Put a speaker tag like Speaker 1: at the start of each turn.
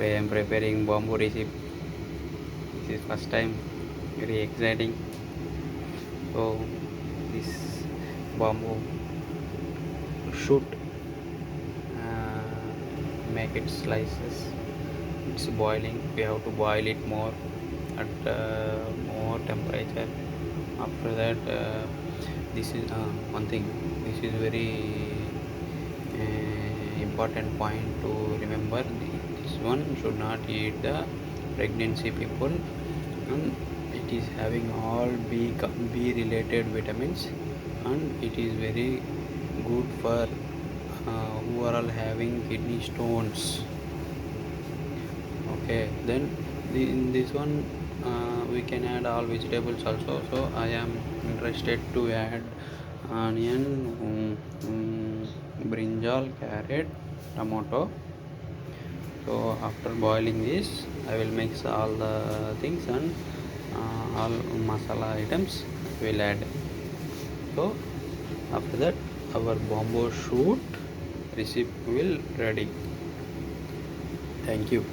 Speaker 1: Today I am preparing bamboo recipe. This is first time, very exciting. So this bamboo shoot, make it slices. It's boiling. We have to boil it more at more temperature. After that, this is one thing. This is very important point to remember. This one should not eat the pregnancy people, and it is having all B related vitamins, and it is very good for who are all having kidney stones. Okay, then in this one we can add all vegetables also. So I am interested to add onion, brinjal, carrot, tomato. So after boiling this, I will mix all the things, and all masala items will add. So after that, our bamboo shoot recipe will ready. Thank you.